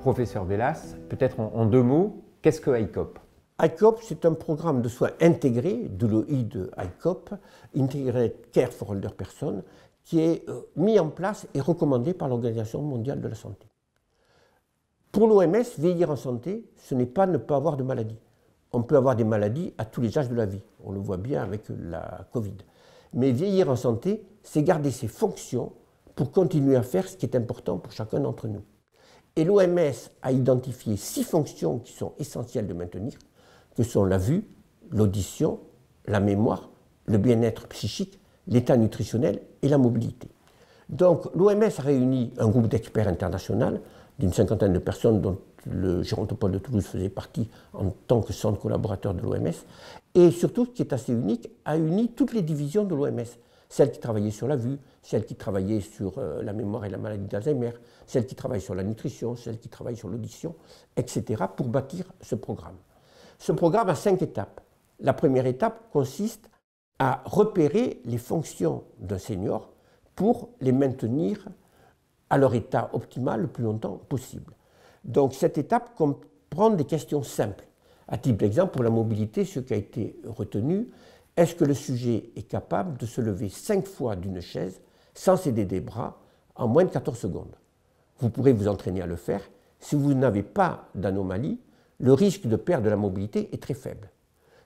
Professeur Velas, peut-être en deux mots, qu'est-ce que ICOP? ICOP, c'est un programme de soins intégré, de l'OI de ICOP, Integrated Care for Older Persons, qui est mis en place et recommandé par l'Organisation mondiale de la santé. Pour l'OMS, vieillir en santé, ce n'est pas ne pas avoir de maladie. On peut avoir des maladies à tous les âges de la vie, on le voit bien avec la Covid. Mais vieillir en santé, c'est garder ses fonctions pour continuer à faire ce qui est important pour chacun d'entre nous. Et l'OMS a identifié 6 fonctions qui sont essentielles de maintenir, que sont la vue, l'audition, la mémoire, le bien-être psychique, l'état nutritionnel et la mobilité. Donc l'OMS a réuni un groupe d'experts international d'une 50aine de personnes dont le Gérontopole de Toulouse faisait partie en tant que centre collaborateur de l'OMS. Et surtout, ce qui est assez unique, a uni toutes les divisions de l'OMS. Celles qui travaillaient sur la vue, celles qui travaillaient sur la mémoire et la maladie d'Alzheimer, celles qui travaillent sur la nutrition, celles qui travaillent sur l'audition, etc. pour bâtir ce programme. Ce programme a 5 étapes. La première étape consiste à repérer les fonctions d'un senior pour les maintenir à leur état optimal le plus longtemps possible. Donc cette étape comprend des questions simples. À titre d'exemple, pour la mobilité, ce qui a été retenu, est-ce que le sujet est capable de se lever 5 fois d'une chaise sans s'aider des bras en moins de 14 secondes? Vous pourrez vous entraîner à le faire. Si vous n'avez pas d'anomalie, le risque de perdre de la mobilité est très faible.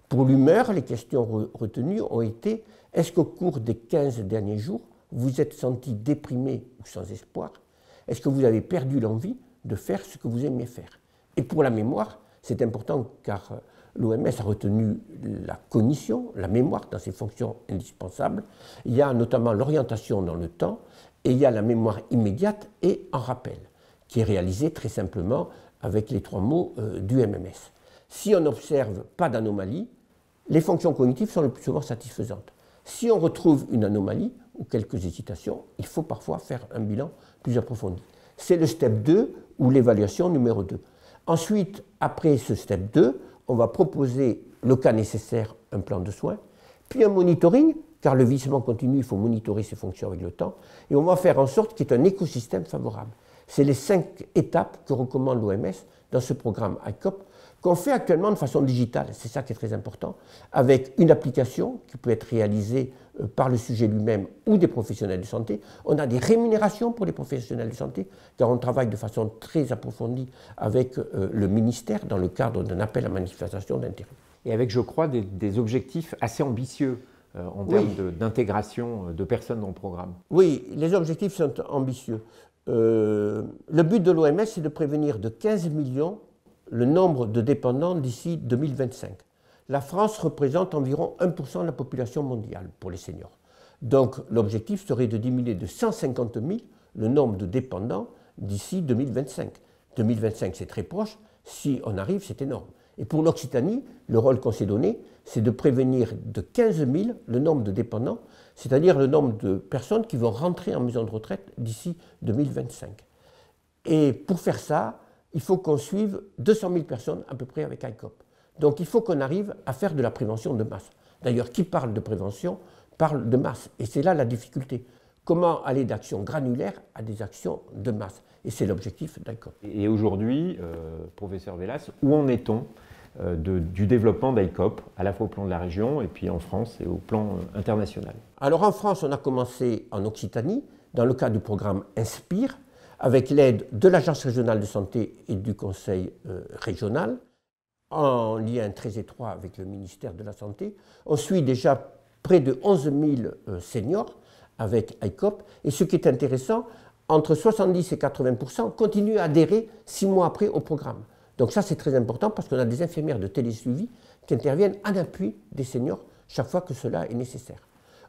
Pour l'humeur, les questions retenues ont été: est-ce qu'au cours des 15 derniers jours, vous êtes senti déprimé ou sans espoir? Est-ce que vous avez perdu l'envie de faire ce que vous aimiez faire? Et pour la mémoire, c'est important car l'OMS a retenu la cognition, la mémoire dans ses fonctions indispensables. Il y a notamment l'orientation dans le temps et il y a la mémoire immédiate et en rappel, qui est réalisée très simplement avec les 3 mots du MMS. Si on n'observe pas d'anomalie, les fonctions cognitives sont le plus souvent satisfaisantes. Si on retrouve une anomalie ou quelques hésitations, il faut parfois faire un bilan plus approfondi. C'est le step 2 ou l'évaluation numéro 2. Ensuite, après ce step 2, on va proposer, le cas nécessaire, un plan de soins, puis un monitoring, car le vieillissement continu, il faut monitorer ses fonctions avec le temps, et on va faire en sorte qu'il y ait un écosystème favorable. C'est les 5 étapes que recommande l'OMS dans ce programme ICOP, qu'on fait actuellement de façon digitale, c'est ça qui est très important, avec une application qui peut être réalisée par le sujet lui-même ou des professionnels de santé. On a des rémunérations pour les professionnels de santé, car on travaille de façon très approfondie avec le ministère dans le cadre d'un appel à manifestation d'intérêt. Et avec, je crois, des objectifs assez ambitieux en termes d'intégration de personnes dans le programme. Oui, les objectifs sont ambitieux. Le but de l'OMS, c'est de prévenir de 15 millions le nombre de dépendants d'ici 2025. La France représente environ 1% de la population mondiale pour les seniors. Donc l'objectif serait de diminuer de 150 000 le nombre de dépendants d'ici 2025. 2025, c'est très proche. Si on arrive, c'est énorme. Et pour l'Occitanie, le rôle qu'on s'est donné, c'est de prévenir de 15 000 le nombre de dépendants, c'est-à-dire le nombre de personnes qui vont rentrer en maison de retraite d'ici 2025. Et pour faire ça, il faut qu'on suive 200 000 personnes à peu près avec ICOP. Donc il faut qu'on arrive à faire de la prévention de masse. D'ailleurs, qui parle de prévention parle de masse. Et c'est là la difficulté. Comment aller d'actions granulaires à des actions de masse? Et c'est l'objectif d'ICOP. Et aujourd'hui, professeur Velas, où en est-on du développement d'ICOP, à la fois au plan de la région et puis en France et au plan international? Alors en France, on a commencé en Occitanie, dans le cadre du programme INSPIRE, avec l'aide de l'Agence régionale de santé et du Conseil régional, en lien très étroit avec le ministère de la Santé. On suit déjà près de 11 000 seniors avec ICOP. Et ce qui est intéressant, entre 70 et 80% continuent à adhérer 6 mois après au programme. Donc ça, c'est très important parce qu'on a des infirmières de télésuivi qui interviennent en appui des seniors chaque fois que cela est nécessaire.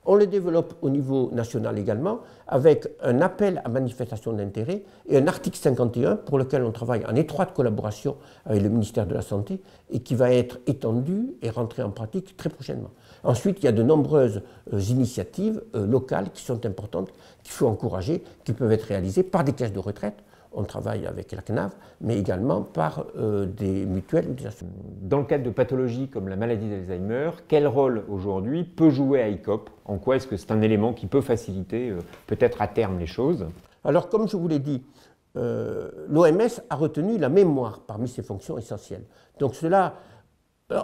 On le développe au niveau national également avec un appel à manifestation d'intérêt et un article 51 pour lequel on travaille en étroite collaboration avec le ministère de la Santé et qui va être étendu et rentré en pratique très prochainement. Ensuite, il y a de nombreuses initiatives locales qui sont importantes, qu'il faut encourager, qui peuvent être réalisées par des caisses de retraite. On travaille avec la CNAV, mais également par des mutuelles ou des assurances. Dans le cadre de pathologies comme la maladie d'Alzheimer, quel rôle aujourd'hui peut jouer ICOP? En quoi est-ce que c'est un élément qui peut faciliter peut-être à terme les choses? Alors comme je vous l'ai dit, l'OMS a retenu la mémoire parmi ses fonctions essentielles. Donc cela,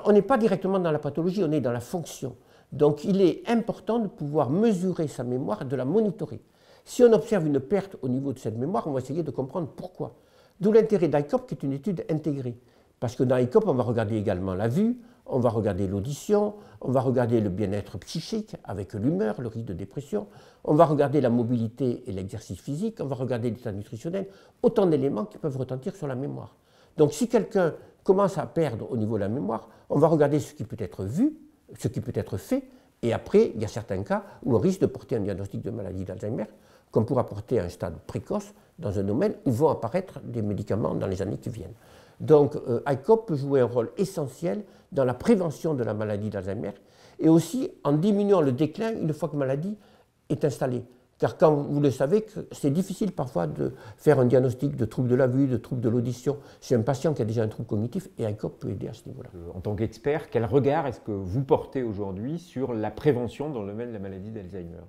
on n'est pas directement dans la pathologie, on est dans la fonction. Donc il est important de pouvoir mesurer sa mémoire, de la monitorer. Si on observe une perte au niveau de cette mémoire, on va essayer de comprendre pourquoi. D'où l'intérêt d'ICOP qui est une étude intégrée. Parce que dans ICOP, on va regarder également la vue, on va regarder l'audition, on va regarder le bien-être psychique avec l'humeur, le risque de dépression, on va regarder la mobilité et l'exercice physique, on va regarder l'état nutritionnel, autant d'éléments qui peuvent retentir sur la mémoire. Donc si quelqu'un commence à perdre au niveau de la mémoire, on va regarder ce qui peut être vu, ce qui peut être fait, et après, il y a certains cas où on risque de porter un diagnostic de maladie d'Alzheimer qu'on pourra porter à un stade précoce dans un domaine où vont apparaître des médicaments dans les années qui viennent. Donc ICOP peut jouer un rôle essentiel dans la prévention de la maladie d'Alzheimer et aussi en diminuant le déclin une fois que la maladie est installée. Car comme vous le savez, c'est difficile parfois de faire un diagnostic de trouble de la vue, de trouble de l'audition chez un patient qui a déjà un trouble cognitif et ICOP peut aider à ce niveau-là. En tant qu'expert, quel regard est-ce que vous portez aujourd'hui sur la prévention dans le domaine de la maladie d'Alzheimer?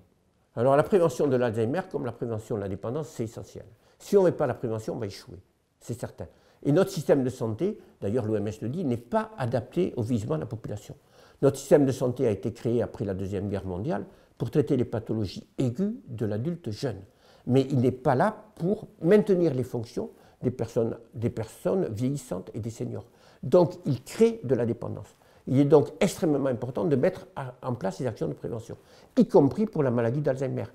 Alors la prévention de l'Alzheimer, comme la prévention de la dépendance, c'est essentiel. Si on ne met pas la prévention, on va échouer, c'est certain. Et notre système de santé, d'ailleurs l'OMS le dit, n'est pas adapté au vieillissement de la population. Notre système de santé a été créé après la Deuxième Guerre mondiale pour traiter les pathologies aiguës de l'adulte jeune. Mais il n'est pas là pour maintenir les fonctions des personnes vieillissantes et des seniors. Donc il crée de la dépendance. Il est donc extrêmement important de mettre en place des actions de prévention, y compris pour la maladie d'Alzheimer.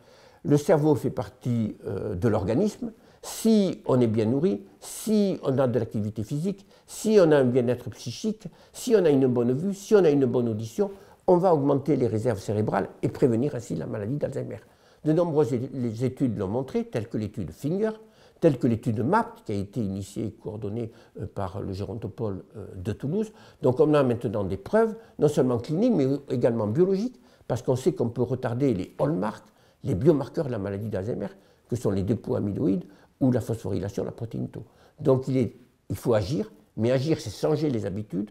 Le cerveau fait partie de l'organisme. Si on est bien nourri, si on a de l'activité physique, si on a un bien-être psychique, si on a une bonne vue, si on a une bonne audition, on va augmenter les réserves cérébrales et prévenir ainsi la maladie d'Alzheimer. De nombreuses études l'ont montré, telles que l'étude Finger, telle que l'étude MAPT, qui a été initiée et coordonnée par le gérontopole de Toulouse. Donc on a maintenant des preuves, non seulement cliniques, mais également biologiques, parce qu'on sait qu'on peut retarder les hallmarks, les biomarqueurs de la maladie d'Alzheimer, que sont les dépôts amyloïdes ou la phosphorylation, la protéine tau. Donc il faut agir, mais agir, c'est changer les habitudes,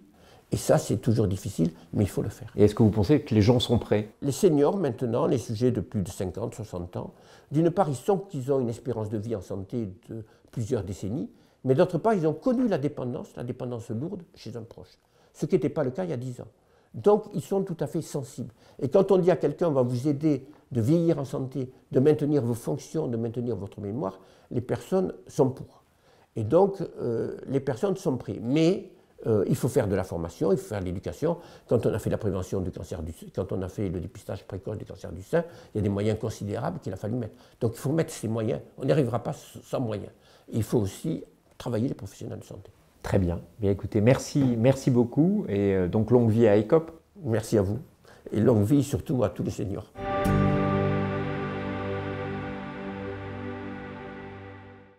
et ça, c'est toujours difficile, mais il faut le faire. Et est-ce que vous pensez que les gens sont prêts? Les seniors, maintenant, les sujets de plus de 50, 60 ans, d'une part, ils ont une espérance de vie en santé de plusieurs décennies, mais d'autre part, ils ont connu la dépendance lourde chez un proche, ce qui n'était pas le cas il y a 10 ans. Donc, ils sont tout à fait sensibles. Et quand on dit à quelqu'un, on va vous aider de vieillir en santé, de maintenir vos fonctions, de maintenir votre mémoire, les personnes sont pour. Et donc, les personnes sont prêtes. Mais il faut faire de la formation, il faut faire de l'éducation. Quand on a fait la prévention du cancer quand on a fait le dépistage précoce du cancer du sein, il y a des moyens considérables qu'il a fallu mettre. Donc il faut mettre ces moyens. On n'y arrivera pas sans moyens. Il faut aussi travailler les professionnels de santé. Très bien. Bien écoutez, merci beaucoup et donc longue vie à ICOP. Merci à vous et longue vie surtout à tous les seniors.